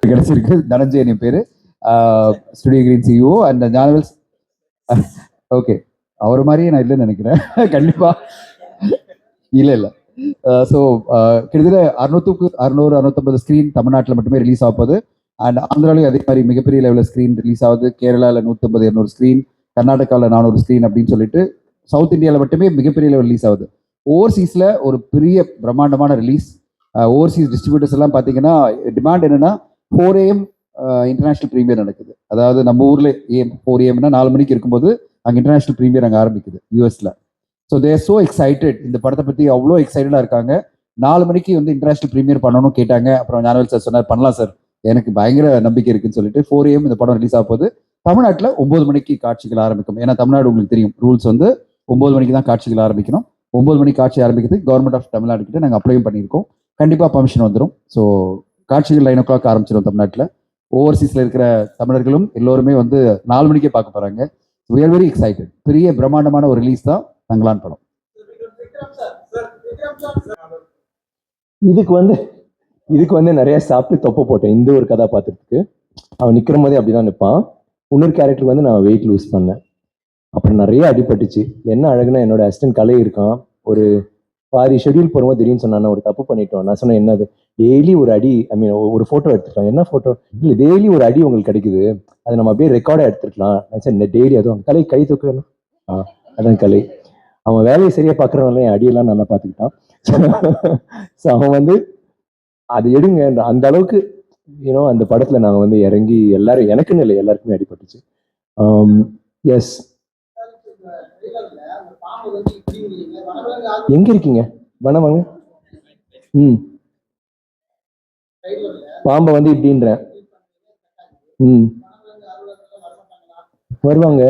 கிடைச்சிருக்கு. தனஞ்சயன் என் பேரு, ஸ்டுடியோ கிரீன் சிஇஓ அண்ட் ஞானவேல்ஸ். ஓகே, அவர் மாதிரியே நான் இல்லைன்னு நினைக்கிறேன். கண்டிப்பா இல்லை இல்லை. ஸோ கிட்டத்தட்ட 600-650 ஸ்க்ரீன் தமிழ்நாட்டில் மட்டுமே ரிலீஸ் ஆகுது. அண்ட் ஆந்திராலையும் அதே மாதிரி மிகப்பெரிய லெவலில் ஸ்க்ரீன் ரிலீஸ் ஆகுது. கேரளாவில் 150-200 ஸ்க்ரீன், கர்நாடகாவில் 400 ஸ்க்ரீன் அப்படின்னு சொல்லிட்டு சவுத் இந்தியாவில் மட்டுமே மிகப்பெரிய லெவல் ரிலீஸ் ஆகுது. ஓவர்சீஸில் ஒரு பெரிய பிரம்மாண்டமான ரிலீஸ். ஓவர்சீஸ் டிஸ்ட்ரிபியூட்டர்ஸ் எல்லாம் பார்த்தீங்கன்னா டிமாண்ட் என்னன்னா 4 AM இன்டர்நேஷனல் ப்ரீமியர் நடக்குது. அதாவது நம்ம ஊரில் 4 AM 4 மணிக்கு இருக்கும்போது அங்கே இன்டர்நேஷனல் ப்ரீமியர் அங்கே ஆரம்பிக்குது யூஎஸில். ஸோ தேர் ஸோ எக்ஸைட்டட், இந்த படத்தை பற்றி அவ்வளோ எக்ஸைட்டடாக இருக்காங்க. 4 மணிக்கு வந்து இன்டர்நேஷனல் ப்ரீமியர் பண்ணணும்னு கேட்டாங்க. அப்புறம் ஞானவேல் சார் சொன்னார், பண்ணலாம் சார், எனக்கு பயங்கர நம்பிக்கை இருக்குன்னு சொல்லிட்டு 4 AM இந்த படம் ரிலீஸ் ஆக போகுது. தமிழ்நாட்டில் 9 மணிக்கு காட்சிகள் ஆரம்பிக்கும். ஏன்னா தமிழ்நாடு உங்களுக்கு தெரியும், ரூல்ஸ் வந்து 9 மணிக்கு தான் காட்சிகள் ஆரம்பிக்கணும். 9 மணிக்கு காட்சி ஆரம்பிக்கிறதுக்கு கவர்மெண்ட் ஆஃப் தமிழ்நாடு கிட்ட நாங்கள் அப்ளையும் பண்ணியிருக்கோம். கண்டிப்பாக பர்மிஷன் வந்துடும். ஸோ காட்சிகள் 9 o'clock ஆரம்பிச்சிடும் தமிழ்நாட்டில். ஓவர்சீஸில் இருக்கிற தமிழர்களும் எல்லோருமே வந்து 4 மணிக்கே பார்க்க போகிறாங்க. we are very excited. பெரிய பிரம்மாண்டமான ஒரு ரிலீஸ் தான் தங்கலான் படம். இதுக்கு வந்து நிறைய சாப்பிட்டு தொப்பை போட்டேன் இந்த ஒரு கதாபாத்திரத்துக்கு. அவன் நிற்கிற போதே அப்படிதான் நிற்பான். இன்னொரு கேரக்டருக்கு வந்து நான் வெயிட் லூஸ் பண்ணேன். அப்புறம் நிறைய அடிபட்டுச்சு. என்ன அழகுனா, என்னோட அசிஸ்டன்ட் கலை இருக்கான். ஒரு பாதி ஷெட்யூல் போகும்போது திடீர்னு சொன்னான், ஒரு தப்பு பண்ணிட்டோம். நான் சொன்னேன், என்னது? டெய்லி ஒரு அடி, ஐ மீன் ஒரு ஃபோட்டோ எடுத்துக்கலாம். என்ன ஃபோட்டோ? இல்லை, டெய்லி ஒரு அடி உங்களுக்கு கிடைக்குது, அதை நம்ம அப்படியே ரெக்கார்டாக எடுத்துருக்கலாம். சரி, டெய்லி அதுவும் கலை கை தூக்கணும். அதான் கலை. அவன் வேலையை சரியாக பார்க்குறவனால என் அடியெல்லாம் நல்லா பார்த்துக்கிட்டான். ஸோ அவன் வந்து அது எடுங்க அந்த அளவுக்கு அந்த படத்தில் நாங்கள் வந்து இறங்கி எல்லாரும், எனக்குன்னு இல்லை எல்லாருக்குமே அடிபட்டுச்சு. எஸ். எங்க இருக்கீங்க? வேணாம் வாங்க. பாம்பை வந்து இப்படின்ற வருவாங்க.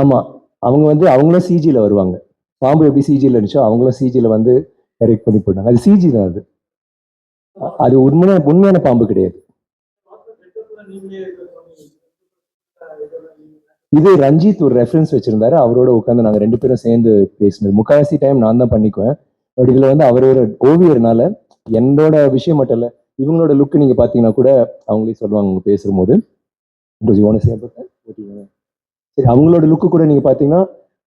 ஆமா, அவங்க வந்து அவங்களும் சிஜில வருவாங்க. பாம்பு எப்படி சிஜில இருந்துச்சோ அவங்களும் சிஜில வந்து எரெக்ட் பண்ணி போட்டாங்க. அது சிஜி தான். அது உண்மையான பாம்பு கிடையாது. இது ரஞ்சித் ஒரு ரெஃபரன்ஸ் வச்சிருந்தாரு. அவரோட உட்காந்து நாங்க 2 பேரும் சேர்ந்து பேசினது. முக்காவாசி டைம் நான் தான் பண்ணிக்குவேன். பட் இதுல வந்து அவரோட ஓவியர்னால என்னோட விஷயம் மட்டும் இல்ல, இவங்களோட லுக் நீங்க பாத்தீங்கன்னா கூட அவங்களே சொல்லுவாங்க அவங்க பேசும்போது. சரி, அவங்களோட லுக்கு கூட நீங்க பாத்தீங்கன்னா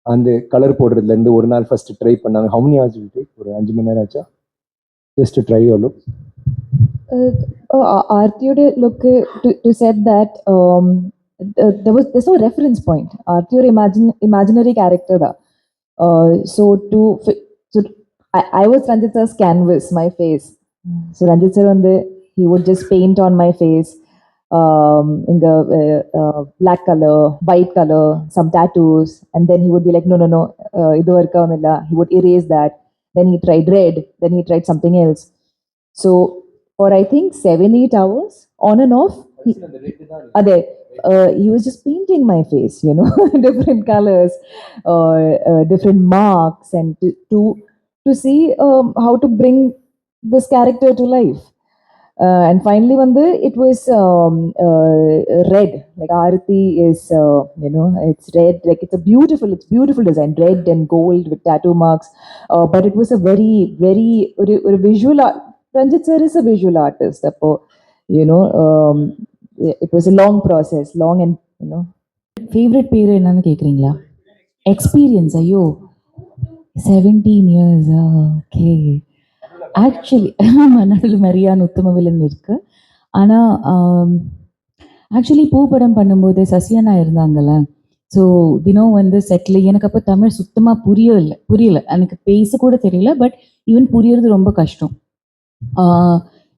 அந்த கலர் போடுறதுல இருந்து ஒரு நாள் ஃபர்ஸ்ட் ட்ரை பண்ணாங்க. How many hours to take? ஒரு 5 மணி நேரம் ஆச்சா just to try your look? Artio's look to said that there's no reference point. Artio imaginary character da. So I was Ranjit sir's canvas, my face. So Ranjit sir he would just paint on my face in the black color, white color, some tattoos, and then he would be like, no, idu varka. He would erase that. Then he tried red, then he tried something else. So for I think 7-8 hours on and off, he was just painting my face, different colors, different marks, and to see how to bring this character to life. And finally it was red, like Aarti is it's red, like it's beautiful design, red and gold with tattoo marks, but it was a very visual Ranjit sir is a visual artist, it was a long process, long and favorite பேர் என்னன்னு கேக்குறீங்களா? Experience. ஐயோ 17 years. Okay. Actually நடுவில் மரியான் உத்தமவிலன் இருக்கு. ஆனால் actually பூப்படம் பண்ணும்போது சசியண்ணா இருந்தாங்கல்ல. So தினம் வந்து செட்டில் எனக்கு அப்போ தமிழ் சுத்தமாக புரியல, எனக்கு பேச கூட தெரியல. பட் ஈவன் புரியறது ரொம்ப கஷ்டம்.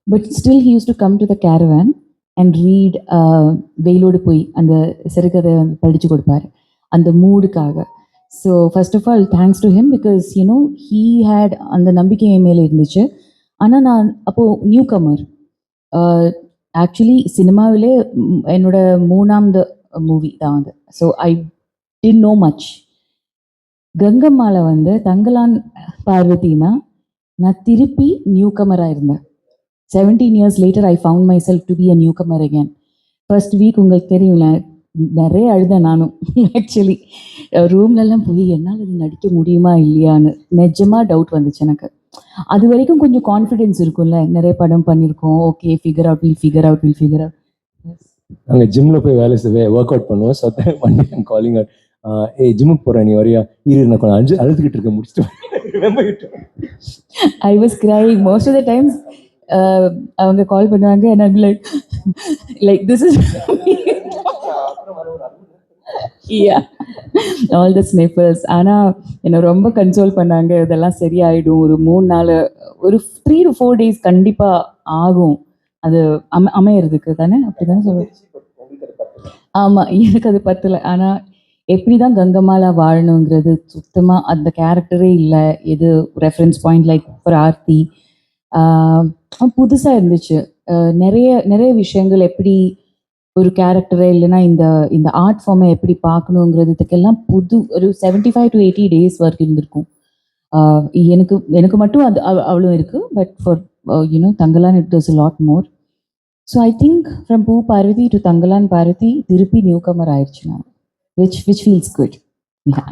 But still he use to come to the caravan and read. வெயிலோடு போய் அந்த சிறுகதை படித்து கொடுப்பாரு அந்த மூடுக்காக. So first of all thanks to him, because he had அந்த நம்பிக்கை என் மேலே இருந்துச்சு. ஆனால் நான் அப்போது நியூ கமர். ஆக்சுவலி சினிமாவிலே என்னோட 3ஆவது மூவி தான் அது. So I did know much. கங்கம்மாவில் வந்து தங்கலான் பார்வதினா நான் திருப்பி நியூ கமராக இருந்தேன். 17 years later I found myself to be a newcomer again. First week உங்களுக்கு தெரியும்ல, நிறைய அழுதேன் நானும். ஆக்சுவலி ரூம்லலாம் போய் என்னால் அது நடிக்க முடியுமா இல்லையான்னு நிஜமாக டவுட் வந்துச்சு எனக்கு. அது வரைக்கும் கொஞ்சம் கான்ஃபிடென்ஸ் இருக்கும்ல, நிறைய படம் பண்ணியிருக்கோம், ஓகே ஃபிகர் அவுட். நாங்கள் ஜிம்மில் போய் ஒர்க் அவுட் பண்ணுவோம். ஸோ வண்டி காலிங் அவுட், ஏய் ஜிம்முக்கு போகிறேன் நீ வரியா, நான் கொஞ்சம் அழுதுகிட்டு இருக்கேன் முடிச்சுட்டு. I was crying most of the times. அவங்க கால் பண்ணுவாங்க and like this is all the sniffers. ஆனால் என்னை ரொம்ப கன்சோல் பண்ணாங்க, இதெல்லாம் சரியாயிடும், ஒரு 3-4 ஒரு 3 to 4 days கண்டிப்பாக ஆகும் அது அமையறதுக்கு தானே, அப்படி தானே சொல்லுவேன். ஆமாம், எனக்கு அது பத்தலை. ஆனால் எப்படி தான் கங்கம்மாலா வாழணுங்கிறது சுத்தமாக அந்த கேரக்டரே இல்லை. எது reference point like for Aarthi புதுசாக இருந்துச்சு. நிறைய நிறைய விஷயங்கள் எப்படி ஒரு கேரக்டரே இல்லைன்னா இந்த இந்த ஆர்ட் ஃபார்மை எப்படி பார்க்கணுங்கிறதுக்கெல்லாம் புது ஒரு 75 to 80 days ஒர்க் இருந்திருக்கும். எனக்கு எனக்கு மட்டும் அது அவ்வளோ இருக்குது. But for Thangalaan it does a lot more. So I think from பூ பார்வதி டு தங்கலான் பார்வதி திருப்பி நியூ கமர் ஆயிடுச்சு நான், which feels good. Yeah.